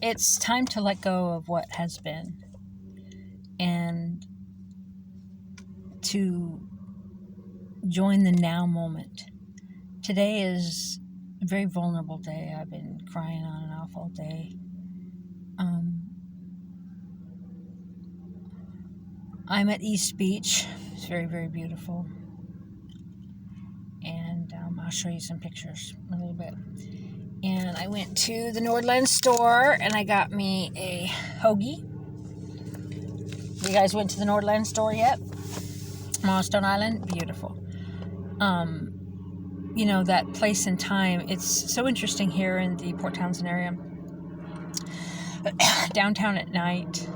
it's time to let go of what has been and to join the now moment. Today is a very vulnerable day. I've been crying on and off all day. I'm at East Beach. It's very, very beautiful. And I'll show you some pictures in a little bit. And I went to the Nordland store and I got me a hoagie. You guys went to the Nordland store yet? Stone Island? Beautiful. You know, that place and time, it's so interesting here in the Port Townsend area. Downtown at night,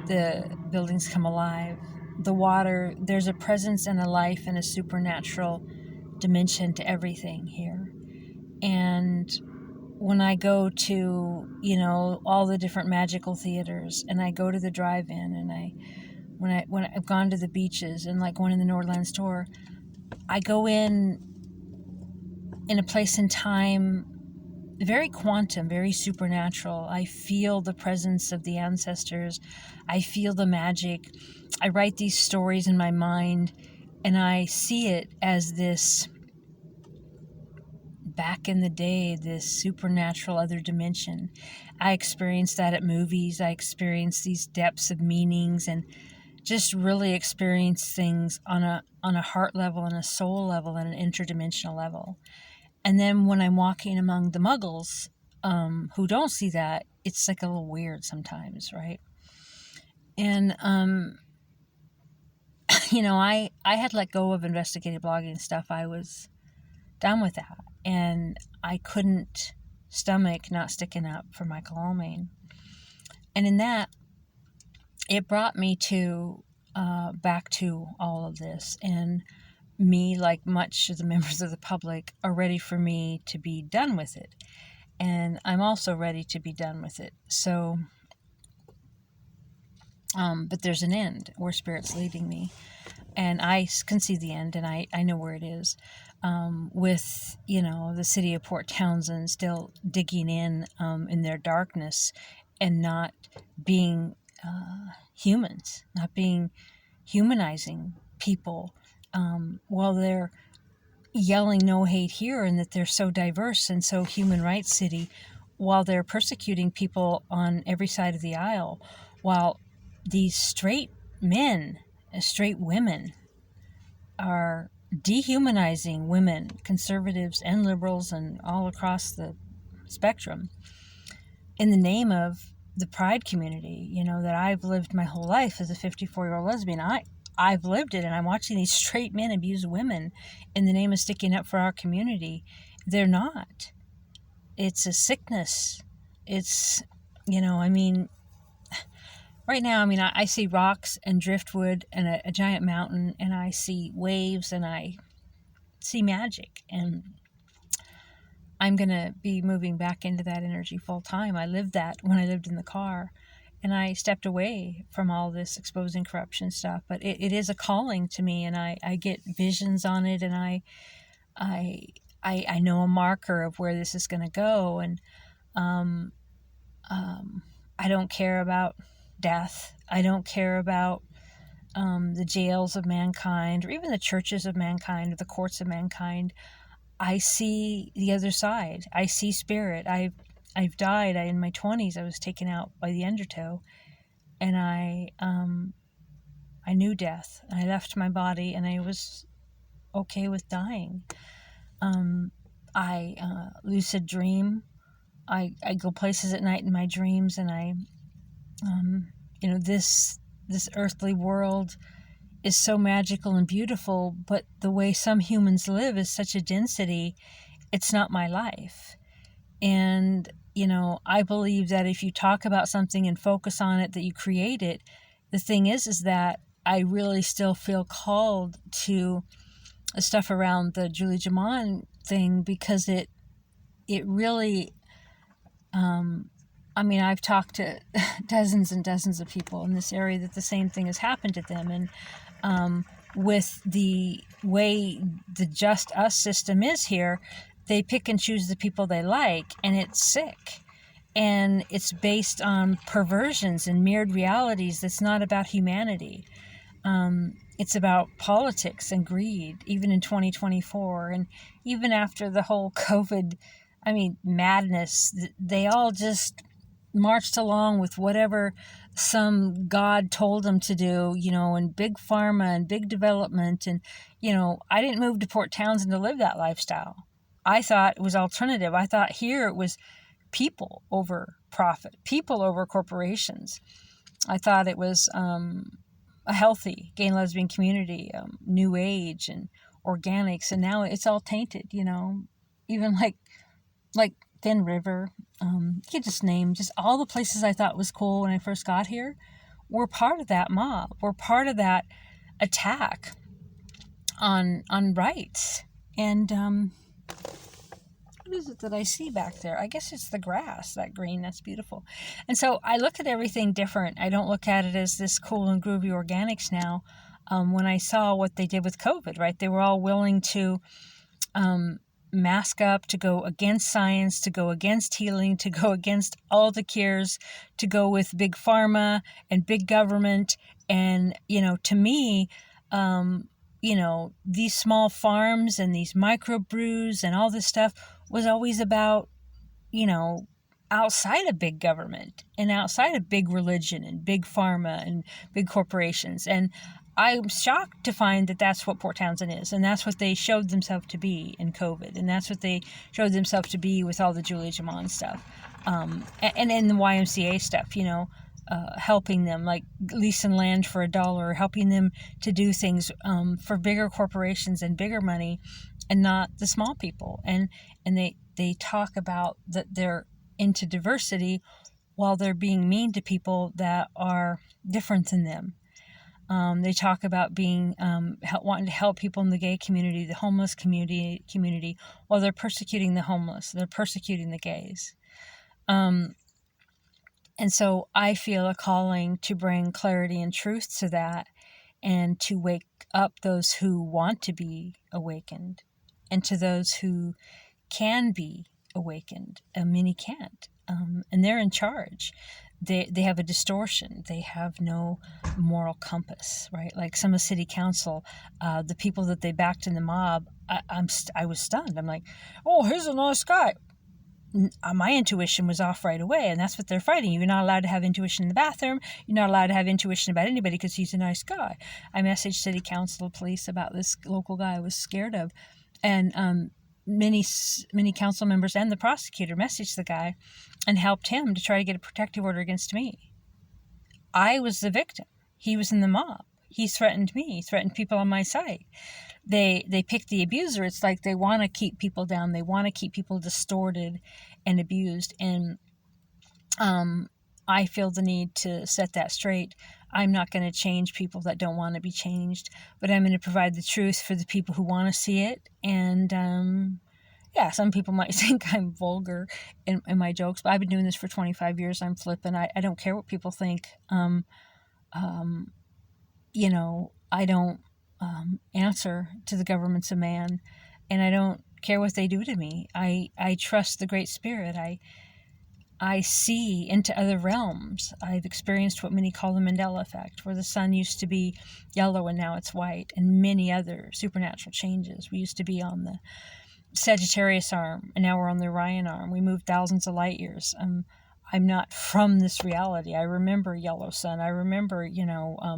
the buildings come alive. The water, there's a presence and a life and a supernatural dimension to everything here. And when I go to, you know, all the different magical theaters, and I go to the drive-in, and when I've gone to the beaches and like one in the Nordland store, I go in a place in time, very quantum, very supernatural. I feel the presence of the ancestors. I feel the magic. I write these stories in my mind, and I see it as this, back in the day, this supernatural other dimension. I experienced that at movies. I experienced these depths of meanings and just really experienced things on a heart level and a soul level and an interdimensional level. And then when I'm walking among the muggles who don't see that, it's like a little weird sometimes, right? And, you know, I had let go of investigative blogging stuff. I was done with that. And I couldn't stomach not sticking up for Michael Almain. And in that, it brought me to back to all of this. And me, like much of the members of the public, are ready for me to be done with it. And I'm also ready to be done with it. So, but there's an end where Spirit's leading me. And I can see the end, and I know where it is. With, you know, the city of Port Townsend still digging in their darkness and not being humans, not being humanizing people, while they're yelling no hate here and that they're so diverse and so human rights city, while they're persecuting people on every side of the aisle, while these straight men and straight women are dehumanizing women, conservatives and liberals and all across the spectrum, in the name of the pride community, you know, that I've lived my whole life as a 54-year-old lesbian. I've lived it, and I'm watching these straight men abuse women in the name of sticking up for our community. They're not. It's a sickness. It's, you know, I mean, right now, I mean, I see rocks and driftwood and a giant mountain, and I see waves, and I see magic, and I'm going to be moving back into that energy full time. I lived that when I lived in the car, and I stepped away from all this exposing corruption stuff, but it is a calling to me, and I get visions on it, and I know a marker of where this is going to go, and I don't care about death. I don't care about the jails of mankind, or even the churches of mankind, or the courts of mankind. I see the other side. I see spirit. I've died. In my 20s, I was taken out by the undertow, and I knew death. I left my body, and I was okay with dying. I lucid dream. I go places at night in my dreams, and I, you know, this earthly world is so magical and beautiful, but the way some humans live is such a density, it's not my life. And, you know, I believe that if you talk about something and focus on it, that you create it. The thing is that I really still feel called to the stuff around the Julie Jaman thing, because it really, I mean, I've talked to dozens and dozens of people in this area that the same thing has happened to them. And with the way the just us system is here, they pick and choose the people they like, and it's sick. and it's based on perversions and mirrored realities that's not about humanity. It's about politics and greed, even in 2024. And even after the whole COVID, madness, they all just marched along with whatever some God told them to do, and big pharma and big development. And, I didn't move to Port Townsend to live that lifestyle. I thought it was alternative. I thought here it was people over profit, people over corporations. I thought it was a healthy gay and lesbian community, new age and organics, and now it's all tainted, even like Thin River. You could just name just all the places I thought was cool when I first got here. We're part of that mob. We're part of that attack on rights. And what is it that I see back there? I guess it's the grass, that green, that's beautiful. And so I look at everything different. I don't look at it as this cool and groovy organics now. When I saw what they did with COVID, right? They were all willing to mask up, to go against science, to go against healing, to go against all the cures, to go with big pharma and big government. And, to me, these small farms and these microbrews and all this stuff was always about, outside of big government and outside of big religion and big pharma and big corporations. And I'm shocked to find that that's what Port Townsend is, and that's what they showed themselves to be in COVID, and that's what they showed themselves to be with all the Julia Jaman stuff, and in the YMCA stuff, helping them, like leasing land for $1, helping them to do things for bigger corporations and bigger money, and not the small people. And they talk about that they're into diversity while they're being mean to people that are different than them. They talk about being wanting to help people in the gay community, the homeless community, while they're persecuting the homeless. They're persecuting the gays. And so I feel a calling to bring clarity and truth to that, and to wake up those who want to be awakened, and to those who can be awakened. Many can't, and they're in charge. They have a distortion. They have no moral compass, right? Like some of city council, the people that they backed in the mob, I was stunned. I'm like, oh, here's a nice guy. My intuition was off right away, and that's what they're fighting. You're not allowed to have intuition in the bathroom. You're not allowed to have intuition about anybody because he's a nice guy. I messaged city council police about this local guy I was scared of, and many council members and the prosecutor messaged the guy and helped him to try to get a protective order against me. I was the victim. He was in the mob. He threatened me. He threatened people on my site. They pick the abuser. It's like they want to keep people down. They want to keep people distorted and abused. And I feel the need to set that straight. I'm not going to change people that don't want to be changed, but I'm going to provide the truth for the people who want to see it. And some people might think I'm vulgar in my jokes, but I've been doing this for 25 years. I'm flippant. I don't care what people think. I don't answer to the governments of man, and I don't care what they do to me. I trust the Great Spirit. I see into other realms. I've experienced what many call the Mandela effect, where the sun used to be yellow and now it's white, and many other supernatural changes. We used to be on the Sagittarius arm, and now we're on the Orion arm. We moved thousands of light years. I'm not from this reality. I remember Yellow Sun. I remember,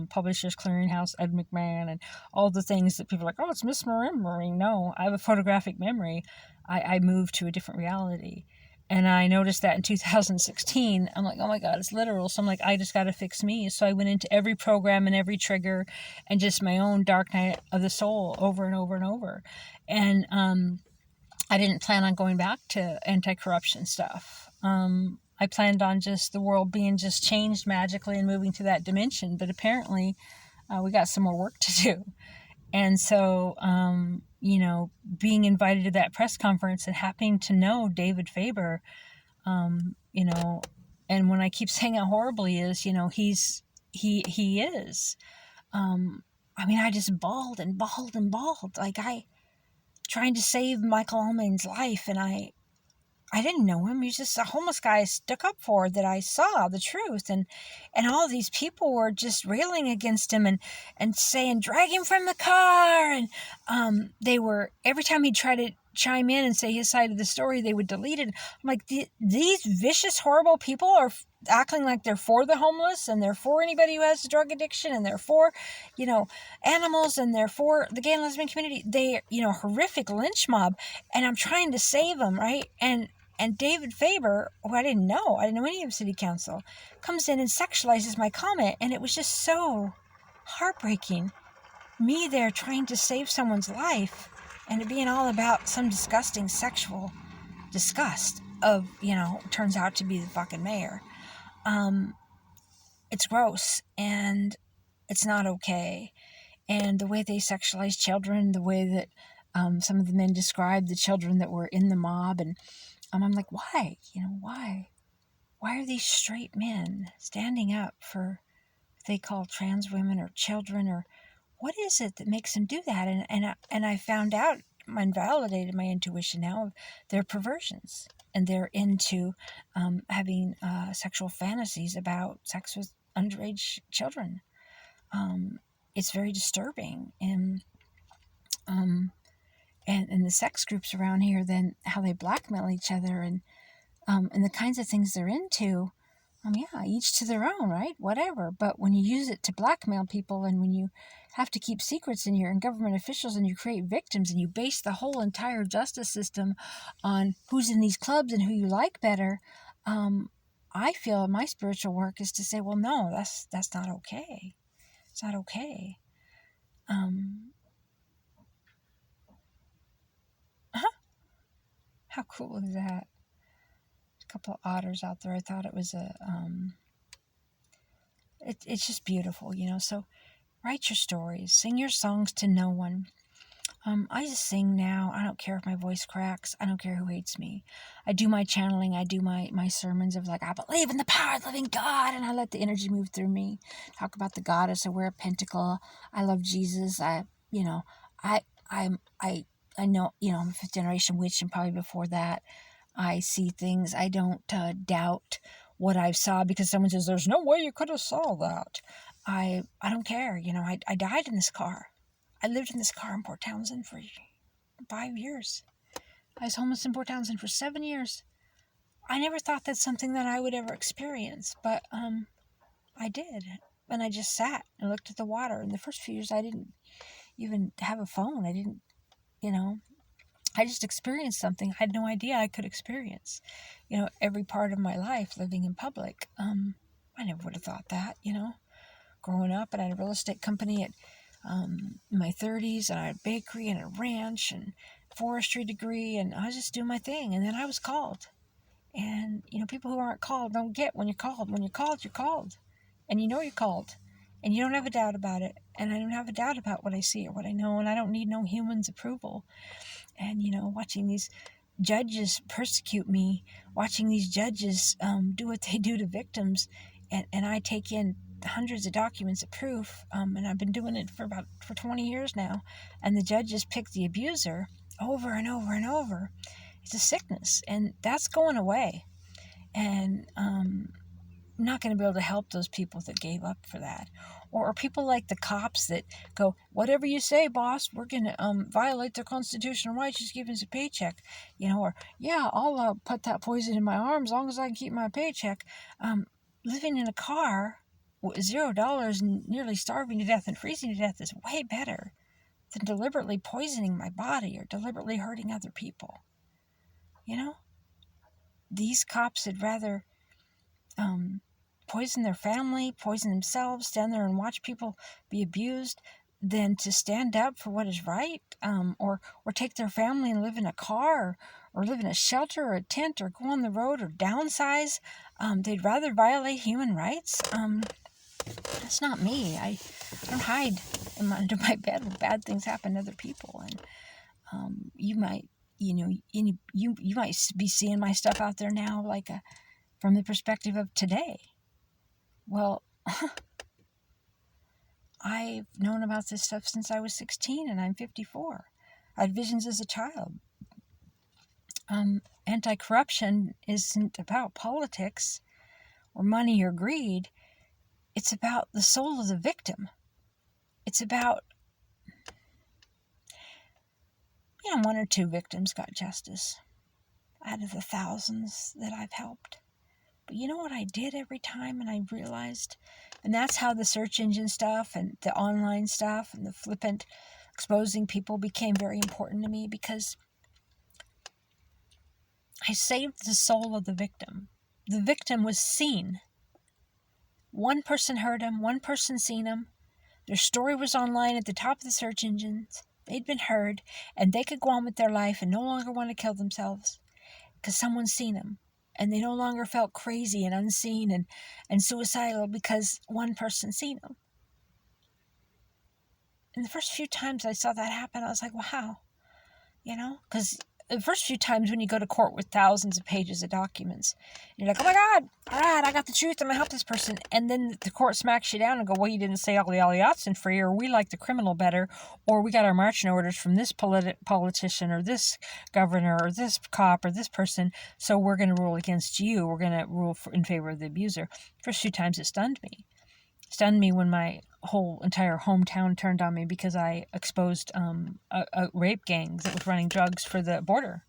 Publishers Clearinghouse, Ed McMahon, and all the things that people are like, oh, it's misremembering. No, I have a photographic memory. I moved to a different reality. And I noticed that in 2016. I'm like, oh my God, it's literal. So I'm like, I just got to fix me. So I went into every program and every trigger and just my own dark night of the soul over and over and over. And I didn't plan on going back to anti-corruption stuff. I planned on just the world being just changed magically and moving to that dimension. But apparently we got some more work to do. And so, being invited to that press conference and happening to know David Faber, and when I keep saying it horribly is, he is. I just bawled and bawled and bawled. Like trying to save Michael Allman's life. And I I didn't know him. He was just a homeless guy I stuck up for, that I saw the truth. And all these people were just railing against him and saying, drag him from the car. And they were, every time he'd try to chime in and say his side of the story, they would delete it. I'm like, these vicious, horrible people are acting like they're for the homeless, and they're for anybody who has a drug addiction, and they're for, animals, and they're for the gay and lesbian community. They, horrific lynch mob. And I'm trying to save them, right? And David Faber, who I didn't know any of city council, comes in and sexualizes my comment. And it was just so heartbreaking. Me there trying to save someone's life, and it being all about some disgusting sexual disgust of, turns out to be the fucking mayor. It's gross, and it's not okay. And the way they sexualize children, the way that some of the men described the children that were in the mob, and I'm like, why? Why? Why are these straight men standing up for what they call trans women or children, or what is it that makes them do that? And I found out, and validated my intuition now, of their perversions, and they're into having sexual fantasies about sex with underage children. It's very disturbing, and the sex groups around here, then how they blackmail each other, and the kinds of things they're into. Yeah, each to their own, right? Whatever. But when you use it to blackmail people, and when you have to keep secrets in your government officials, and you create victims, and you base the whole entire justice system on who's in these clubs and who you like better, I feel my spiritual work is to say, well, no, that's not okay. It's not okay. How cool is that? A couple of otters out there. I thought it was it's just beautiful, So write your stories, sing your songs to no one. I just sing now. I don't care if my voice cracks. I don't care who hates me. I do my channeling. I do my sermons of like, I believe in the power of the living God, and I let the energy move through me. Talk about the goddess. I wear a pentacle. I love Jesus. I know, I'm a fifth generation witch, and probably before that, I see things. I don't doubt what I saw because someone says, there's no way you could have saw that. I don't care. I died in this car. I lived in this car in Port Townsend for 5 years. I was homeless in Port Townsend for 7 years. I never thought that's something that I would ever experience, but I did. And I just sat and looked at the water. In the first few years, I didn't even have a phone. I didn't, I just experienced something I had no idea I could experience. Every part of my life living in public. I never would have thought that, growing up. And I had a real estate company at in my 30s, and I had a bakery and a ranch and forestry degree, and I was just doing my thing. And then I was called. And, people who aren't called don't get when you're called. When you're called, you're called. And you're called. And you don't have a doubt about it. And I don't have a doubt about what I see or what I know, and I don't need no human's approval. And, watching these judges persecute me, watching these judges do what they do to victims, and I take in hundreds of documents of proof, and I've been doing it for 20 years now, and the judges pick the abuser over and over and over. It's a sickness, and that's going away. And I'm not going to be able to help those people that gave up for that, or people like the cops that go, whatever you say, boss, we're going to violate their constitutional rights, just give us a paycheck, or yeah, I'll put that poison in my arm as long as I can keep my paycheck. Living in a car with $0 and nearly starving to death and freezing to death is way better than deliberately poisoning my body or deliberately hurting other people. These cops would rather poison their family, poison themselves, stand there and watch people be abused, than to stand up for what is right, or take their family and live in a car, or live in a shelter or a tent, or go on the road, or downsize. They'd rather violate human rights. That's not me. I don't hide under my bed when bad things happen to other people. And you might, you might be seeing my stuff out there now, like from the perspective of today. Well, I've known about this stuff since I was 16, and I'm 54. I had visions as a child. Anti-corruption isn't about politics or money or greed. It's about the soul of the victim. It's about, one or two victims got justice out of the thousands that I've helped. But you know what I did every time, and I realized, and that's how the search engine stuff and the online stuff and the flippant exposing people became very important to me, because I saved the soul of the victim. The victim was seen. One person heard him, one person seen him. Their story was online at the top of the search engines. They'd been heard, and they could go on with their life and no longer want to kill themselves because someone's seen them. And they no longer felt crazy and unseen and suicidal because one person seen them. And the first few times I saw that happen, I was like, wow. Because the first few times when you go to court with thousands of pages of documents, you're like, oh my God, all right, I got the truth, I'm going to help this person. And then the court smacks you down and go, well, you didn't say all the alliats and free, or we like the criminal better, or we got our marching orders from this politician or this governor or this cop or this person, so we're going to rule against you. We're going to rule in favor of the abuser. First few times it stunned me. Stunned me when my whole entire hometown turned on me because I exposed a rape gang that was running drugs for the border.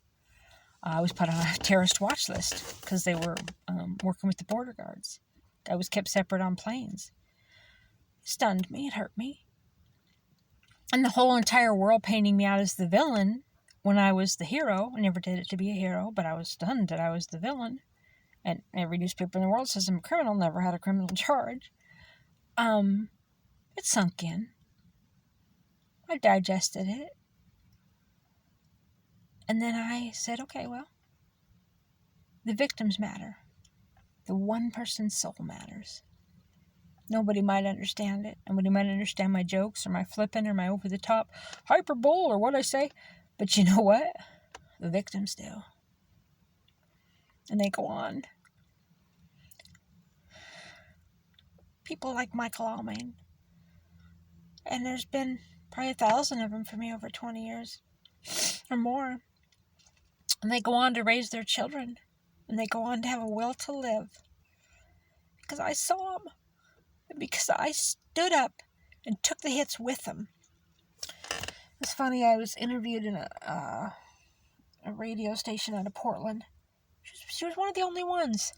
I was put on a terrorist watch list because they were working with the border guards. I was kept separate on planes. It stunned me. It hurt me. And the whole entire world painting me out as the villain when I was the hero. I never did it to be a hero, but I was stunned that I was the villain. And every newspaper in the world says I'm a criminal, never had a criminal charge. It sunk in. I digested it. And then I said, okay, well, the victims matter. The one person's soul matters. Nobody might understand it. Nobody might understand my jokes or my flipping or my over-the-top hyperbole or what I say. But you know what? The victims do. And they go on. People like Michael Almain. And there's been probably 1,000 of them for me over 20 years or more. And they go on to raise their children. And they go on to have a will to live. Because I saw them. And because I stood up and took the hits with them. It's funny, I was interviewed in a radio station out of Portland. She was one of the only ones.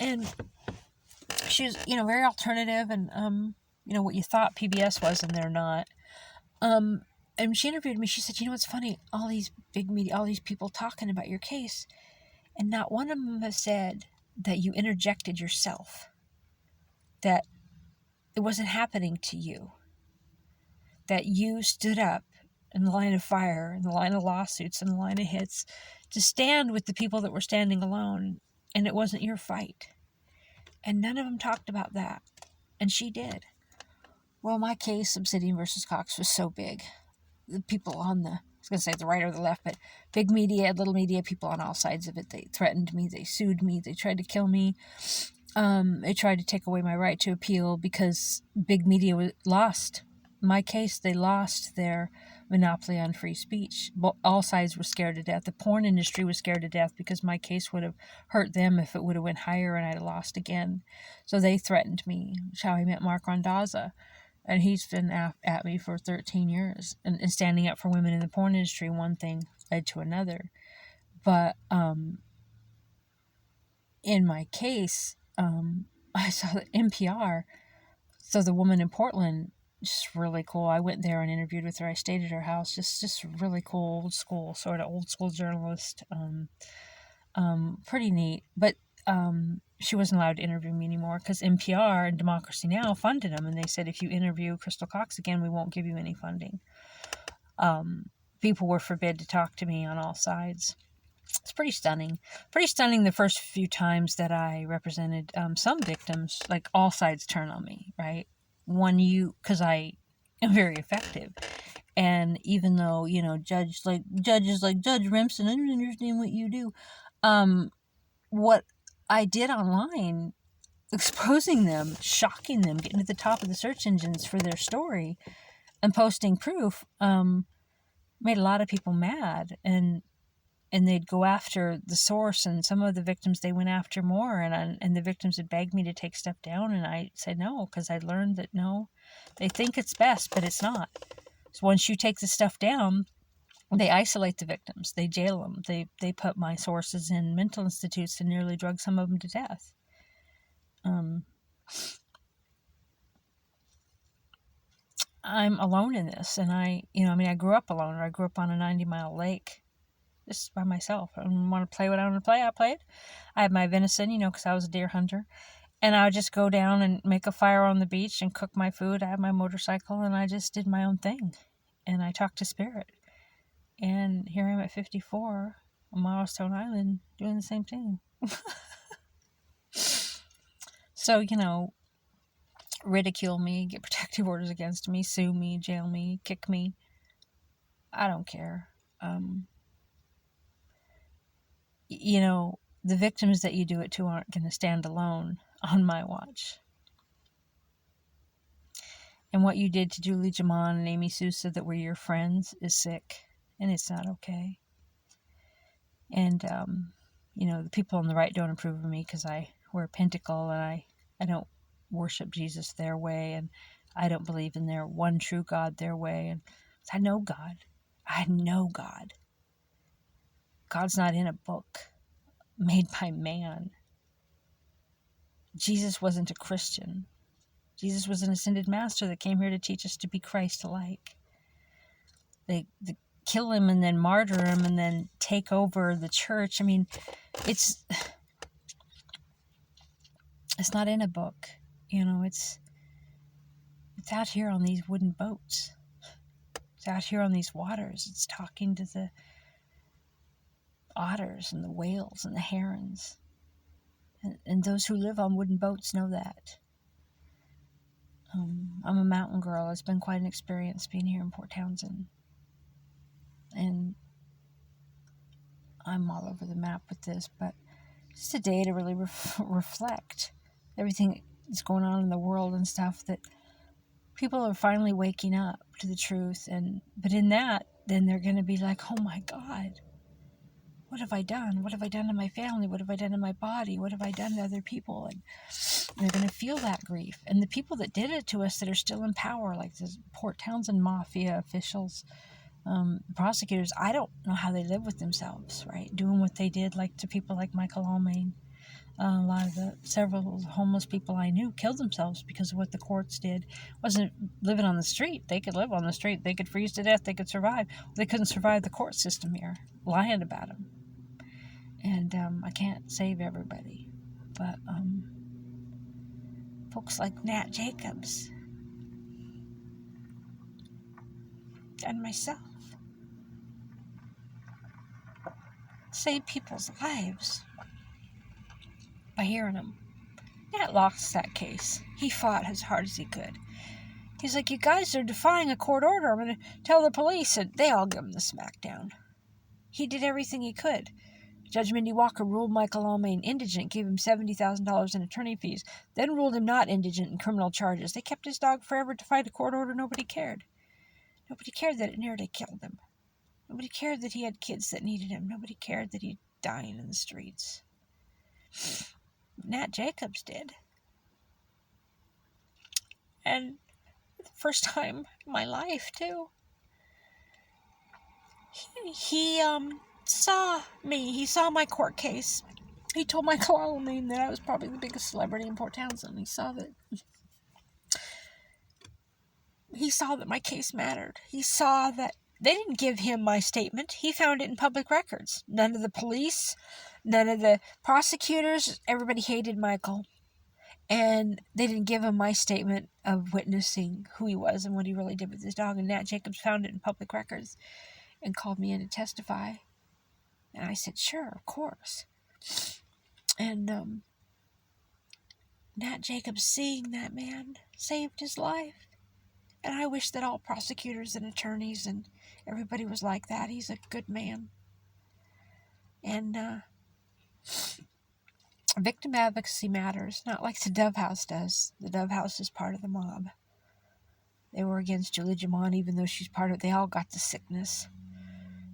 And she was, very alternative and, what you thought PBS was and they're not. And she interviewed me. She said, it's funny, all these big media, all these people talking about your case, and not one of them has said that you interjected yourself, that it wasn't happening to you, that you stood up in the line of fire, in the line of lawsuits, in the line of hits, to stand with the people that were standing alone, and it wasn't your fight. And none of them talked about that. And she did. Well, my case, Obsidian versus Cox, was so big. The people on the, I was going to say the right or the left, but big media, little media, people on all sides of it, they threatened me, they sued me, they tried to kill me. They tried to take away my right to appeal because big media lost. My case, they lost their monopoly on free speech. All sides were scared to death. The porn industry was scared to death because my case would have hurt them if it would have went higher and I'd have lost again. So they threatened me. That's how I met Mark Rondazza. And he's been at me for 13 years. And standing up for women in the porn industry, one thing led to another. But in my case, I saw the NPR. So the woman in Portland, just really cool. I went there and interviewed with her. I stayed at her house. Just really cool, old school journalist. Pretty neat. But she wasn't allowed to interview me anymore because NPR and Democracy Now! Funded them. And they said, if you interview Crystal Cox again, we won't give you any funding. People were forbid to talk to me on all sides. It's pretty stunning. Pretty stunning the first few times that I represented some victims, like all sides turn on me, right? Because I am very effective. And even though, judges like Judge Remsen, I don't understand what you do. What I did online, exposing them, shocking them, getting to the top of the search engines for their story and posting proof, made a lot of people mad. And and they'd go after the source, and some of the victims they went after more, and the victims had begged me to take stuff down, and I said no, because I learned that no, they think it's best, but it's not. So once you take the stuff down, they isolate the victims, they jail them, they put my sources in mental institutes and nearly drug some of them to death. I'm alone in this, and I grew up alone. I grew up on a 90-mile lake, just by myself. I want to play what I want to play, I played. I had my venison, because I was a deer hunter, and I would just go down and make a fire on the beach and cook my food. I had my motorcycle, and I just did my own thing, and I talked to spirit. And here I am at 54 on Milestone Island doing the same thing. So, ridicule me, get protective orders against me, sue me, jail me, kick me. I don't care. The victims that you do it to aren't going to stand alone on my watch. And what you did to Julie Jaman and Amy Sousa that were your friends is sick, and it's not okay. And, the people on the right don't approve of me because I wear a pentacle, and I don't worship Jesus their way, and I don't believe in their one true God their way. And I know God. I know God. God's not in a book made by man. Jesus wasn't a Christian. Jesus was an ascended master that came here to teach us to be Christ-like. They kill him and then martyr him and then take over the church. I mean, it's not in a book. It's out here on these wooden boats. It's out here on these waters. It's talking to the otters and the whales and the herons. And those who live on wooden boats know that. I'm a mountain girl. It's been quite an experience being here in Port Townsend. And I'm all over the map with this, but it's a day to really reflect everything that's going on in the world and stuff, that people are finally waking up to the truth. But in that, then they're going to be like, oh my God, what have I done? What have I done to my family? What have I done to my body? What have I done to other people? And they're going to feel that grief. And the people that did it to us that are still in power, like the Port Townsend mafia officials, prosecutors, I don't know how they live with themselves, right? Doing what they did, like to people like Michael Almain. Several homeless people I knew killed themselves because of what the courts did. Wasn't living on the street. They could live on the street. They could freeze to death. They could survive. They couldn't survive the court system here, lying about them. And I can't save everybody, but folks like Nat Jacobs and myself save people's lives by hearing them. Nat lost that case. He fought as hard as he could. He's like, you guys are defying a court order. I'm going to tell the police. And they all give him the smackdown. He did everything he could. Judge Mindy Walker ruled Michael Almain indigent, gave him $70,000 in attorney fees, then ruled him not indigent in criminal charges. They kept his dog forever, defied a court order. Nobody cared. Nobody cared that it nearly killed him. Nobody cared that he had kids that needed him. Nobody cared that he'd dying in the streets. Nat Jacobs did. And the first time in my life, too. He saw me. He saw my court case. He told my Councilwoman that I was probably the biggest celebrity in Port Townsend. He saw that my case mattered. He saw that they didn't give him my statement. He found it in public records. None of the police, none of the prosecutors, everybody hated Michael. And they didn't give him my statement of witnessing who he was and what he really did with his dog. And Nat Jacobs found it in public records and called me in to testify. And I said, sure, of course. And Nat Jacobs seeing that man saved his life. And I wish that all prosecutors and attorneys and everybody was like that. He's a good man. And victim advocacy matters, not like the Dove House does. The Dove House is part of the mob. They were against Julie Jaman, even though she's part of it. They all got the sickness.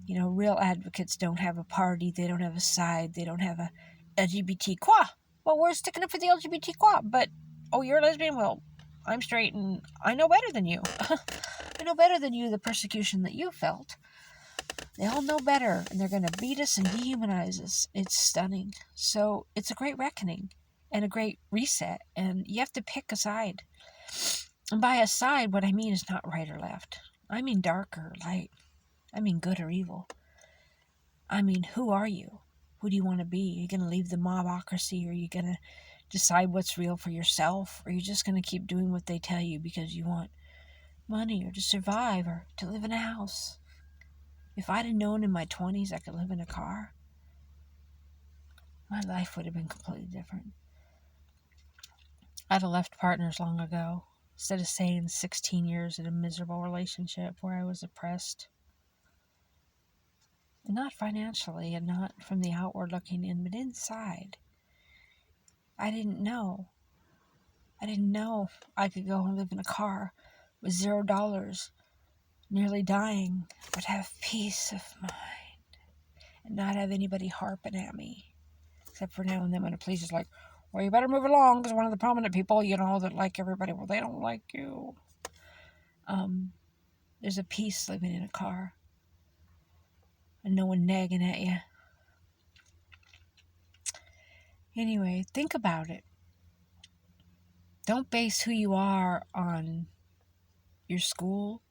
Real advocates don't have a party, they don't have a side, they don't have a LGBTQ. Well, we're sticking up for the LGBTQ, but, oh, you're a lesbian? Well, I'm straight and I know better than you. I know better than you the persecution that you felt. They all know better, and they're going to beat us and dehumanize us. It's stunning. So it's a great reckoning and a great reset, and you have to pick a side. And by a side, what I mean is not right or left. I mean dark or light. I mean good or evil. I mean, who are you? Who do you want to be? Are you going to leave the mobocracy? Are you going to decide what's real for yourself? Or are you just going to keep doing what they tell you because you want money or to survive or to live in a house? If I'd have known in my 20s I could live in a car, my life would have been completely different. I'd have left partners long ago, instead of staying 16 years in a miserable relationship where I was oppressed. And not financially and not from the outward looking in, but inside. I didn't know. I could go and live in a car with $0, nearly dying, but have peace of mind and not have anybody harping at me. Except for now and then when a police is like, well, you better move along because one of the prominent people, that like everybody, well, they don't like you. There's a peace living in a car and no one nagging at you. Anyway, think about it. Don't base who you are on your school,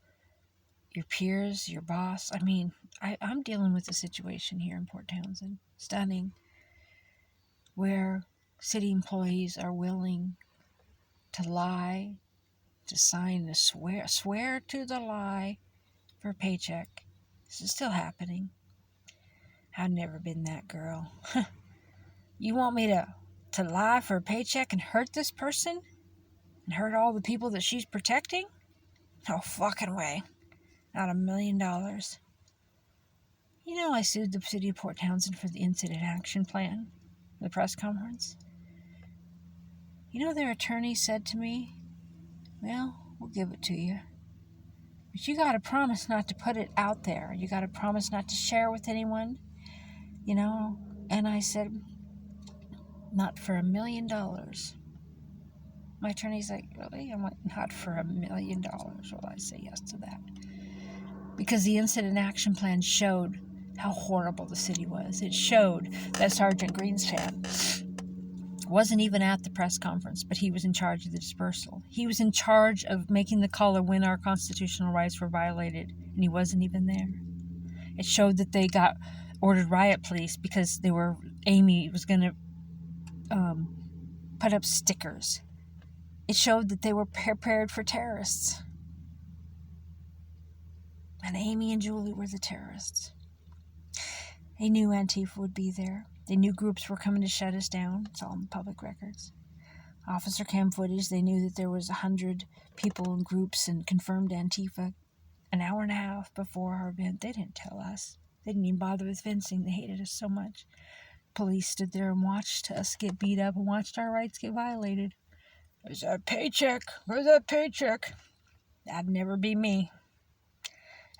your peers, your boss. I mean, I'm dealing with a situation here in Port Townsend, stunning, where city employees are willing to lie, to sign a swear to the lie for a paycheck. This is still happening. I've never been that girl. You want me to lie for a paycheck and hurt this person? And hurt all the people that she's protecting? No fucking way. Not $1 million. I sued the city of Port Townsend for the incident action plan, the press conference. Their attorney said to me, well, we'll give it to you. But you got to promise not to put it out there. You got to promise not to share with anyone, And I said, not for $1 million. My attorney's like, really? I'm like, not for $1 million. Will I say yes to that? Because the incident action plan showed how horrible the city was. It showed that Sergeant Greenspane wasn't even at the press conference, but he was in charge of the dispersal. He was in charge of making the caller when our constitutional rights were violated, and he wasn't even there. It showed that they got ordered riot police because Amy was going to put up stickers. It showed that they were prepared for terrorists. And Amy and Julie were the terrorists. They knew Antifa would be there. They knew groups were coming to shut us down. It's all in public records. Officer cam footage, they knew that there was 100 people in groups and confirmed Antifa an hour and a half before our event. They didn't tell us. They didn't even bother with fencing. They hated us so much. Police stood there and watched us get beat up and watched our rights get violated. There's that paycheck. Where's that paycheck? That'd never be me.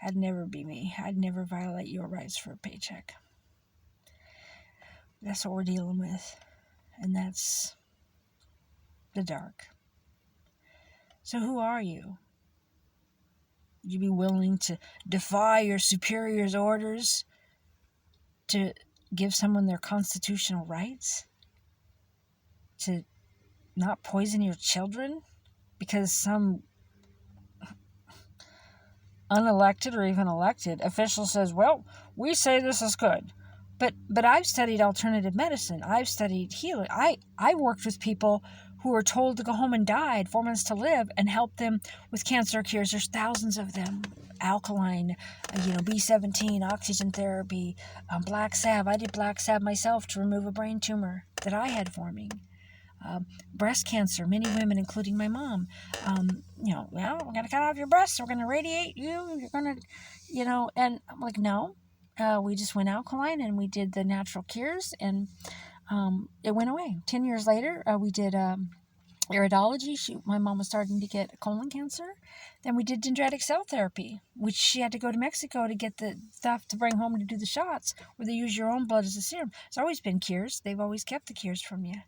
That'd never be me. I'd never violate your rights for a paycheck. That's what we're dealing with. And that's the dark. So who are you? Would you be willing to defy your superior's orders to give someone their constitutional rights? To not poison your children because some unelected or even elected official says, well, we say this is good. But I've studied alternative medicine. I've studied healing. I worked with people who were told to go home and die, had 4 months to live, and helped them with cancer cures. There's thousands of them. Alkaline, B17, oxygen therapy, black salve. I did black salve myself to remove a brain tumor that I had forming. Breast cancer, many women, including my mom, well, we're going to cut off your breasts, we're going to radiate you, you're going to, and I'm like, no, we just went alkaline and we did the natural cures and it went away. 10 years later, we did iridology. My mom was starting to get colon cancer. Then we did dendritic cell therapy, which she had to go to Mexico to get the stuff to bring home to do the shots, where they use your own blood as a serum. It's always been cures. They've always kept the cures from you.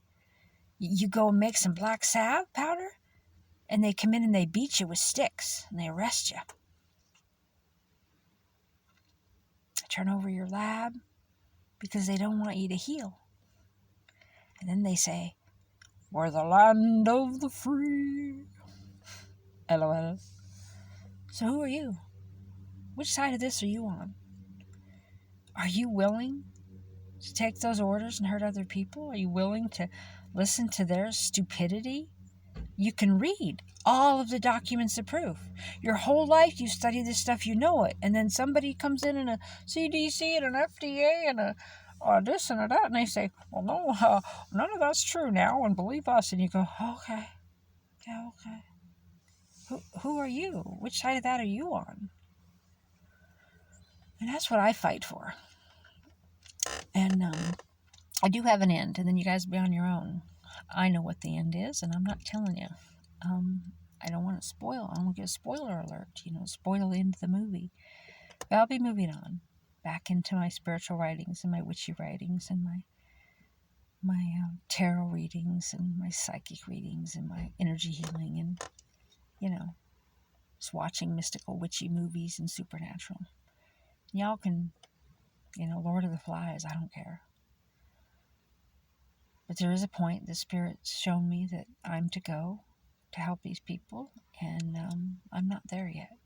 You go and make some black salve powder, and they come in and they beat you with sticks, and they arrest you. Turn over your lab because they don't want you to heal. And then they say, "We're the land of the free." LOL. So who are you? Which side of this are you on? Are you willing to take those orders and hurt other people? Are you willing to listen to their stupidity? You can read all of the documents of proof. Your whole life you study this stuff, you know it. And then somebody comes in a CDC and an FDA and a this and a that, and they say, "Well, no, none of that's true now, and believe us." And you go, "Okay, yeah, okay." Who are you? Which side of that are you on? And that's what I fight for. And I do have an end, and then you guys will be on your own. I know what the end is, and I'm not telling you. I don't want to spoil. I don't want to give a spoiler alert, spoil the end of the movie. But I'll be moving on back into my spiritual writings and my witchy writings and my tarot readings and my psychic readings and my energy healing and, just watching mystical witchy movies and supernatural. Y'all can, Lord of the Flies, I don't care. But there is a point the Spirit's shown me that I'm to go to help these people, and I'm not there yet.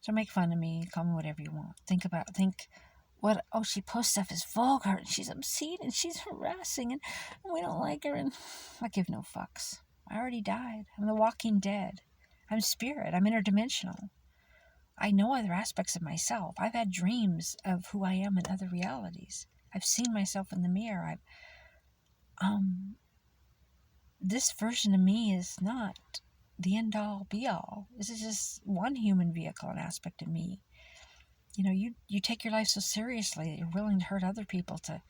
So make fun of me, call me whatever you want. Think she posts stuff as vulgar, and she's obscene, and she's harassing, and we don't like her, and I give no fucks. I already died. I'm the walking dead. I'm spirit. I'm interdimensional. I know other aspects of myself. I've had dreams of who I am in other realities. I've seen myself in the mirror. This version of me is not the end-all, be-all. This is just one human vehicle and aspect of me. You take your life so seriously that you're willing to hurt other people to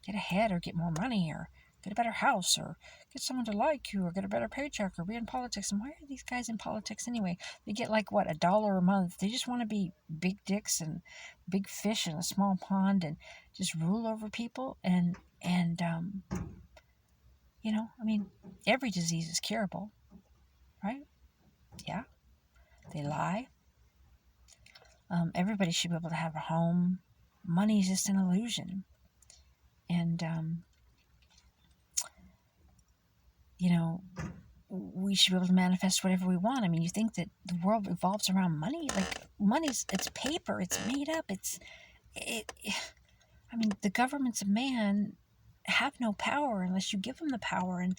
get ahead or get more money or get a better house or get someone to like you or get a better paycheck or be in politics. And why are these guys in politics anyway? They get $1 a month. They just want to be big dicks and big fish in a small pond and just rule over people. And every disease is curable, right? Yeah. They lie. Everybody should be able to have a home. Money is just an illusion. And, we should be able to manifest whatever we want. You think that the world revolves around money? It's paper. It's made up. The governments of man have no power unless you give them the power. And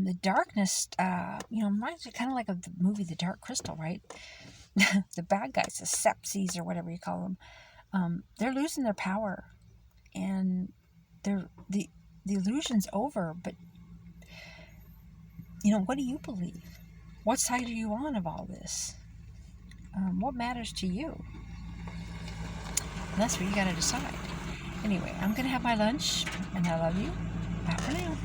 the darkness, reminds me kind of like of the movie The Dark Crystal, right? The bad guys, the sepsies or whatever you call them, they're losing their power, and the illusion's over. But what do you believe? What side are you on of all this? What matters to you? And that's what you got to decide. Anyway, I'm gonna have my lunch, and I love you. Bye for now.